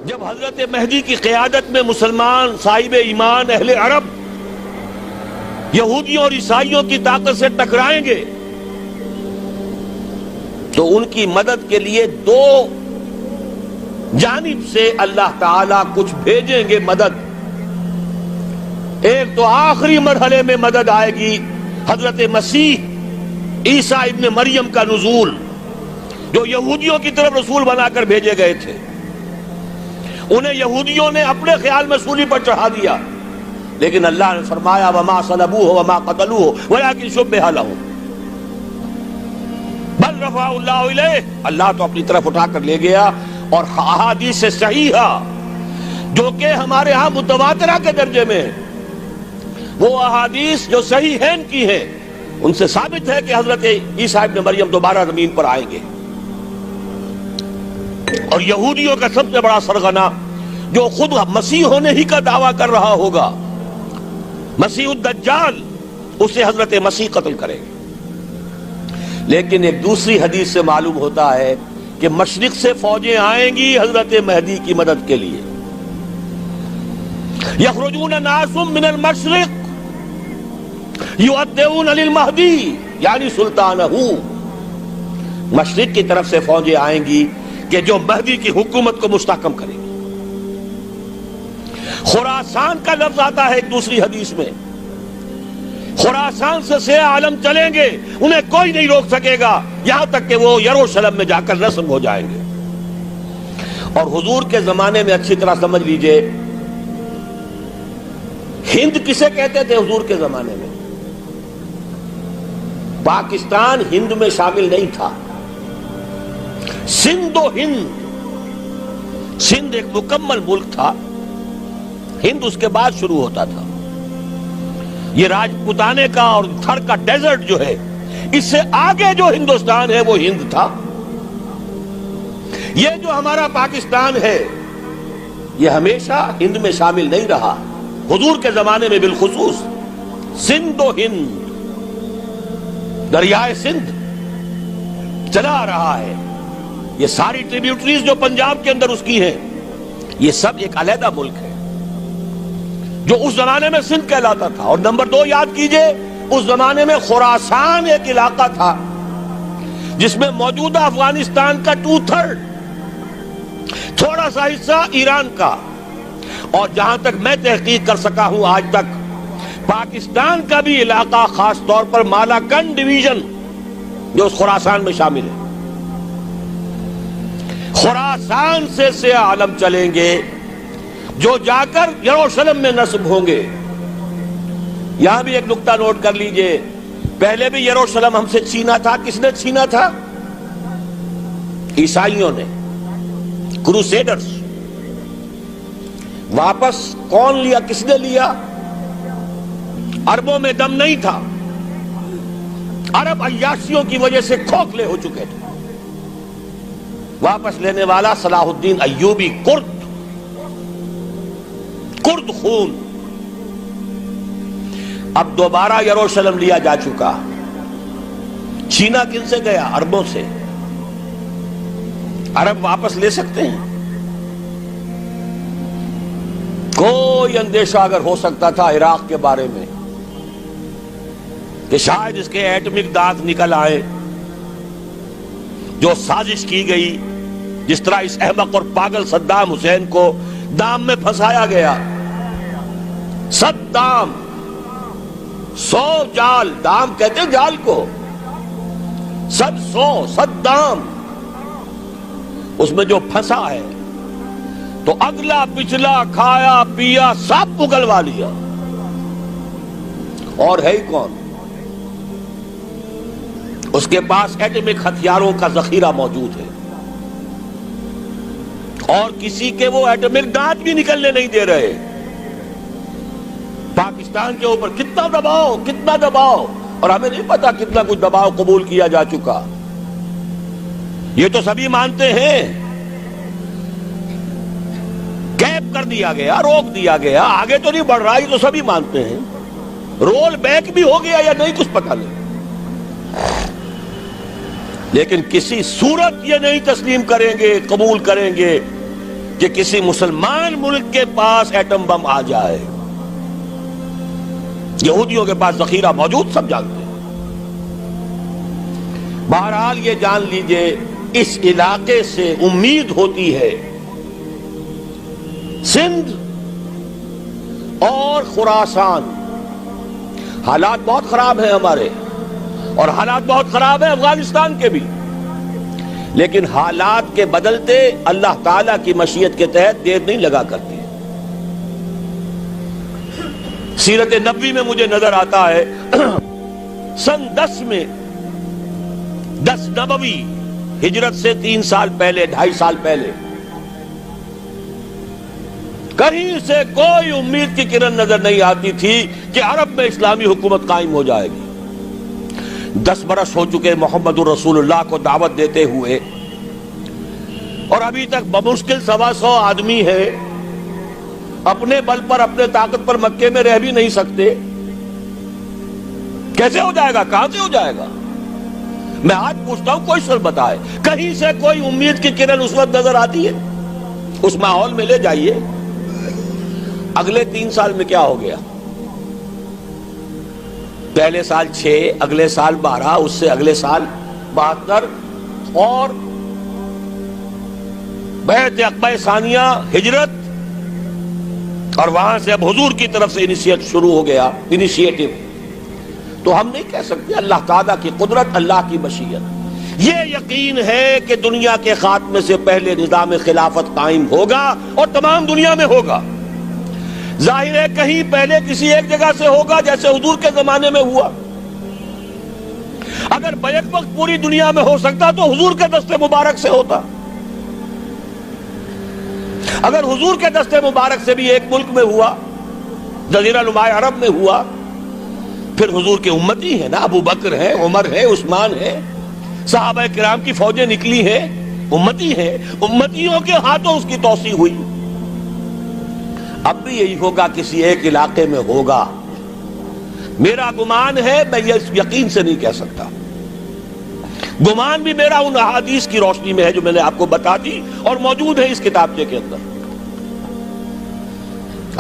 جب حضرت مہدی کی قیادت میں مسلمان صاحب ایمان اہل عرب یہودیوں اور عیسائیوں کی طاقت سے ٹکرائیں گے تو ان کی مدد کے لیے دو جانب سے اللہ تعالیٰ کچھ بھیجیں گے مدد. ایک تو آخری مرحلے میں مدد آئے گی حضرت مسیح عیسیٰ ابن مریم کا نزول، جو یہودیوں کی طرف رسول بنا کر بھیجے گئے تھے. انہیں یہودیوں نے اپنے خیال میں سولی پر چڑھا دیا، لیکن اللہ نے فرمایا وما صلبوہ وما قتلوہ ولکن شبہ لہم بل رفعہ اللہ الیہ. اللہ تو اپنی طرف اٹھا کر لے گیا. اور احادیث صحیحہ جو کہ ہمارے ہاں متواترہ کے درجے میں، وہ احادیث جو صحیحین کی ہیں، ان سے ثابت ہے کہ حضرت عیسیٰ ابن مریم دوبارہ زمین پر آئیں گے. اور یہودیوں کا سب سے بڑا سرغنہ جو خود مسیح ہونے ہی کا دعویٰ کر رہا ہوگا، مسیح الدجال، اسے حضرت مسیح قتل کرے گے. لیکن ایک دوسری حدیث سے معلوم ہوتا ہے کہ مشرق سے فوجیں آئیں گی حضرت مہدی کی مدد کے لیے. یخرجون ناس من المشرق یؤدون للمہدی یعنی سلطانہ. مشرق کی طرف سے فوجیں آئیں گی کہ جو مہدی کی حکومت کو مستحکم کریں گی. خراسان کا لفظ آتا ہے ایک دوسری حدیث میں. خراسان سے سیاہ عالم چلیں گے، انہیں کوئی نہیں روک سکے گا یہاں تک کہ وہ یروشلم میں جا کر نصب ہو جائیں گے. اور حضور کے زمانے میں اچھی طرح سمجھ لیجئے، ہند کسے کہتے تھے حضور کے زمانے میں؟ پاکستان ہند میں شامل نہیں تھا. سندھ و ہند، سندھ ایک مکمل ملک تھا، ہند اس کے بعد شروع ہوتا تھا. یہ راجپوتانے کا اور تھر کا ڈیزرٹ جو ہے، اس سے آگے جو ہندوستان ہے وہ ہند تھا. یہ جو ہمارا پاکستان ہے یہ ہمیشہ ہند میں شامل نہیں رہا. حضور کے زمانے میں بالخصوص سندھ و ہند، دریائے سندھ چلا آ رہا ہے. یہ ساری ٹریبیوٹریز جو پنجاب کے اندر اس کی ہیں، یہ سب ایک علیحدہ ملک ہے جو اس زمانے میں سندھ کہلاتا تھا. اور نمبر 2 یاد کیجئے، اس زمانے میں خراسان ایک علاقہ تھا جس میں موجودہ افغانستان کا 2/3، تھوڑا سا حصہ ایران کا، اور جہاں تک میں تحقیق کر سکا ہوں آج تک پاکستان کا بھی علاقہ، خاص طور پر مالاکنڈ ڈویژن جو اس خراسان میں شامل ہے. خراسان سے سیاہ عالم چلیں گے جو جا کر یروشلم میں نصب ہوں گے. یہاں بھی ایک نقطہ نوٹ کر لیجئے، پہلے بھی یروشلم ہم سے چھینا تھا. کس نے چھینا تھا؟ عیسائیوں نے، کروسیڈرز. واپس کون لیا؟ کس نے لیا؟ عربوں میں دم نہیں تھا، عرب عیاشیوں کی وجہ سے کھوکھلے ہو چکے تھے. واپس لینے والا صلاح الدین ایوبی، کرد خون. اب دوبارہ یروشلم لیا جا چکا. چھینا کن سے گیا؟ عربوں سے. عرب واپس لے سکتے ہیں؟ کوئی اندیشہ اگر ہو سکتا تھا عراق کے بارے میں کہ شاید اس کے ایٹمک دانت نکل آئے، جو سازش کی گئی، جس طرح اس احمق اور پاگل صدام حسین کو دام میں پھنسایا گیا. صدام 100 جال، دام کہتے ہیں جال کو، 100 اس میں جو پھنسا ہے تو اگلا پچھلا کھایا پیا سب اگلوا لیا. اور ہے ہی کون؟ اس کے پاس ایٹمک ہتھیاروں کا ذخیرہ موجود ہے، اور کسی کے وہ ایٹمک دانت بھی نکلنے نہیں دے رہے. پاکستان کے اوپر کتنا دباؤ، اور ہمیں نہیں پتا کتنا کچھ دباؤ قبول کیا جا چکا. یہ تو سبھی مانتے ہیں. کیپ کر دیا گیا، روک دیا گیا، آگے تو نہیں بڑھ رہا، یہ تو سبھی مانتے ہیں. رول بیک بھی ہو گیا یا نہیں کچھ پتہ نہیں. لیکن کسی صورت یہ نہیں تسلیم کریں گے، قبول کریں گے کہ کسی مسلمان ملک کے پاس ایٹم بم آ جائے. یہودیوں کے پاس ذخیرہ موجود، سب جانتے ہیں. بہرحال یہ جان لیجئے اس علاقے سے امید ہوتی ہے سندھ اور خراسان. حالات بہت خراب ہیں ہمارے، اور حالات بہت خراب ہیں افغانستان کے بھی، لیکن حالات کے بدلتے اللہ تعالیٰ کی مشیت کے تحت دیر نہیں لگا کرتی. سیرت نبوی میں مجھے نظر آتا ہے سن 10 میں 10 نبوی ہجرت سے 3 سال پہلے 2.5 سال پہلے کہیں سے کوئی امید کی کرن نظر نہیں آتی تھی کہ عرب میں اسلامی حکومت قائم ہو جائے گی. 10 برس ہو چکے محمد الرسول اللہ کو دعوت دیتے ہوئے، اور ابھی تک بمشکل 125 آدمی ہے. اپنے بل پر اپنے طاقت پر مکے میں رہ بھی نہیں سکتے. کیسے ہو جائے گا؟ کہاں سے ہو جائے گا؟ میں آج پوچھتا ہوں، کوئی سر بتائے کہیں سے کوئی امید کی کرن اس وقت نظر آتی ہے؟ اس ماحول میں لے جائیے. اگلے 3 سال میں کیا ہو گیا؟ پہلے سال 6، اگلے سال 12، اس سے اگلے سال 72، اور بیعت عقبہ ثانیہ ہجرت، اور وہاں سے اب حضور کی طرف سے انیشیٹ شروع ہو گیا، انیشیٹو. تو ہم نہیں کہہ سکتے اللہ تعالیٰ کی قدرت، اللہ کی مشیت. یہ یقین ہے کہ دنیا کے خاتمے سے پہلے نظام خلافت قائم ہوگا، اور تمام دنیا میں ہوگا. ظاہر ہے کہیں پہلے کسی ایک جگہ سے ہوگا، جیسے حضور کے زمانے میں ہوا. اگر بیک وقت پوری دنیا میں ہو سکتا تو حضور کے دست مبارک سے ہوتا. اگر حضور کے دست مبارک سے بھی ایک ملک میں ہوا، جزیرہ نما عرب میں ہوا، پھر حضور کے امتی ہیں نا، ابو بکر ہیں، عمر ہے، عثمان ہے، صحابہ کرام کی فوجیں نکلی ہیں، امتی ہیں. امتیوں کے ہاتھوں اس کی توسیع ہوئی. اب بھی یہی ہوگا، کسی ایک علاقے میں ہوگا. میرا گمان ہے، میں یہ یقین سے نہیں کہہ سکتا. گمان بھی میرا ان احادیث کی روشنی میں ہے جو میں نے آپ کو بتا دی اور موجود ہے اس کتابچے کے اندر.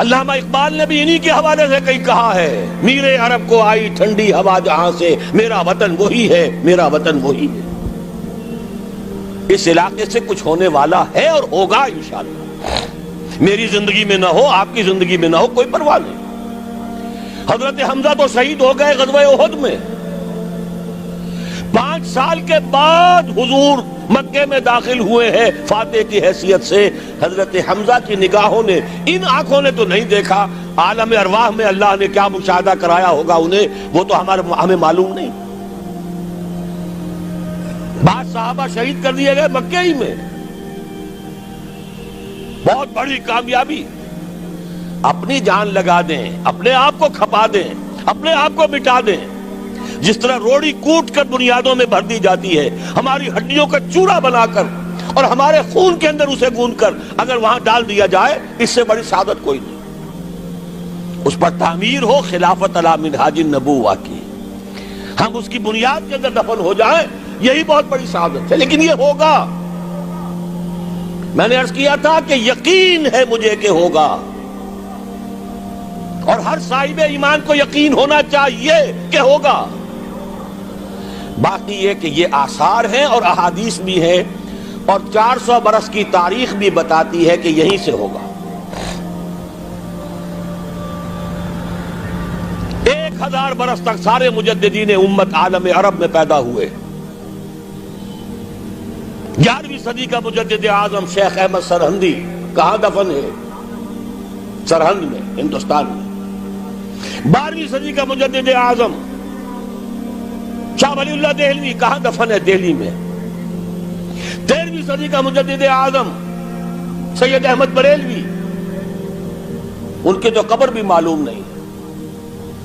علامہ اقبال نے بھی انہی کے حوالے سے کئی کہا ہے، میرے عرب کو آئی ٹھنڈی ہوا جہاں سے، میرا وطن وہی ہے، میرا وطن وہی ہے. اس علاقے سے کچھ ہونے والا ہے اور ہوگا انشاءاللہ. میری زندگی میں نہ ہو، آپ کی زندگی میں نہ ہو، کوئی پرواہ نہیں. حضرت حمزہ تو شہید ہو گئے غزوہ احد میں. 5 سال کے بعد حضور مکے میں داخل ہوئے ہیں فاتح کی حیثیت سے. حضرت حمزہ کی نگاہوں نے، ان آنکھوں نے تو نہیں دیکھا، عالم ارواح میں اللہ نے کیا مشاہدہ کرایا ہوگا انہیں، وہ تو ہمیں معلوم نہیں. بعض صحابہ شہید کر دیے گئے مکے ہی میں. بہت بڑی کامیابی. اپنی جان لگا دیں، اپنے آپ کو کھپا دیں، اپنے آپ کو مٹا دیں. جس طرح روڑی کوٹ کر بنیادوں میں بھر دی جاتی ہے، ہماری ہڈیوں کا چورا بنا کر اور ہمارے خون کے اندر اسے گوندھ کر اگر وہاں ڈال دیا جائے، اس سے بڑی سعادت کوئی نہیں. اس پر تعمیر ہو خلافت علی منہاج النبوہ کی، ہم اس کی بنیاد کے اندر دفن ہو جائیں، یہی بہت بڑی سعادت ہے. لیکن یہ ہوگا. میں نے عرض کیا تھا کہ یقین ہے مجھے کہ ہوگا، اور ہر صاحب ایمان کو یقین ہونا چاہیے کہ ہوگا. باقی یہ کہ یہ آثار ہیں اور احادیث بھی ہیں، اور 400 برس کی تاریخ بھی بتاتی ہے کہ یہیں سے ہوگا. 1000 برس تک سارے مجددین امت عالم عرب میں پیدا ہوئے. 11ویں صدی کا مجدد اعظم شیخ احمد سرہندی کہاں دفن ہے؟ سرہند میں، ہندوستان میں. 12ویں صدی کا مجدد اعظم شاہ ولی اللہ دہلوی کہاں دفن ہے؟ دہلی میں. 13ویں صدی کا مجدد اعظم سید احمد بریلوی، ان کی تو قبر بھی معلوم نہیں،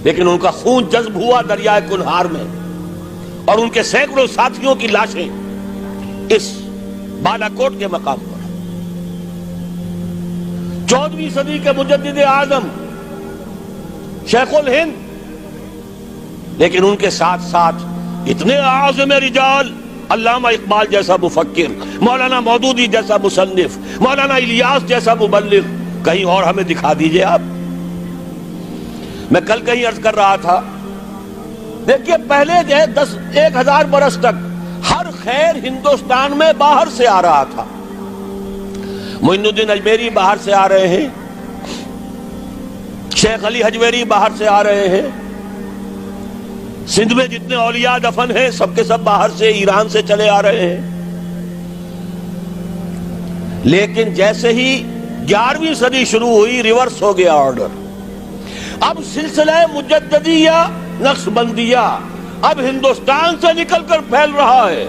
لیکن ان کا خون جذب ہوا دریائے کنہار میں، اور ان کے سینکڑوں ساتھیوں کی لاشیں اس بالا کوٹ کے مقام پر. 14ویں صدی کے مجدد اعظم شیخ الہند، لیکن ان کے ساتھ ساتھ اتنے اعظم رجال علامہ اقبال جیسا مفکر، مولانا مودودی جیسا مصنف، مولانا الیاس جیسا مبلغ کہیں اور ہمیں دکھا دیجئے آپ۔ میں کل کہیں عرض کر رہا تھا، دیکھیے پہلے جو ہے 1000 برس تک ہر خیر ہندوستان میں باہر سے آ رہا تھا۔ معین الدین اجمیری باہر سے آ رہے ہیں، شیخ علی حجویری باہر سے آ رہے ہیں، سندھ میں جتنے اولیاء دفن ہیں سب کے سب باہر سے، ایران سے چلے آ رہے ہیں۔ لیکن جیسے ہی 11ویں صدی شروع ہوئی، ریورس ہو گیا آرڈر۔ اب سلسلہ مجددیہ نقشبندیہ اب ہندوستان سے نکل کر پھیل رہا ہے،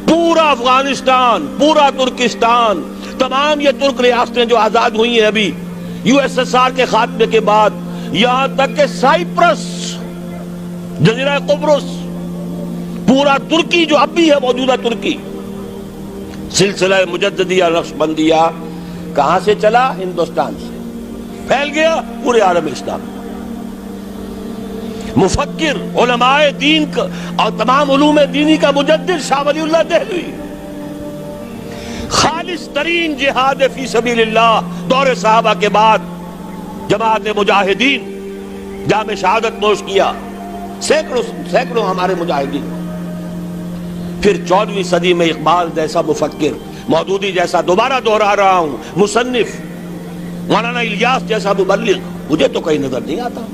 پورا افغانستان، پورا ترکستان، تمام یہ ترک ریاستیں جو آزاد ہوئی ہیں ابھی یو ایس ایس آر کے خاتمے کے بعد، یہاں تک کہ سائپرس، جزیرہ قبرص، پورا ترکی جو اب بھی ہے موجودہ ترکی، سلسلہ مجددیہ نقشبندیہ کہاں سے چلا؟ ہندوستان سے پھیل گیا پورے عالم اسلام۔ مفکر، علماء دین اور تمام علوم دینی کا مجدد شاہ ولی اللہ دہلوی، خالص ترین جہاد فی سبیل اللہ دور صحابہ کے بعد جماعت مجاہدین جام شہادت نوش کیا، سینکڑوں ہمارے مجاہدین۔ پھر 14ویں صدی میں اقبال جیسا مفکر، مودودی جیسا، دوبارہ دوہرا رہا ہوں، مصنف، مولانا الیاس جیسا مبلغ، مجھے تو کہیں نظر نہیں آتا۔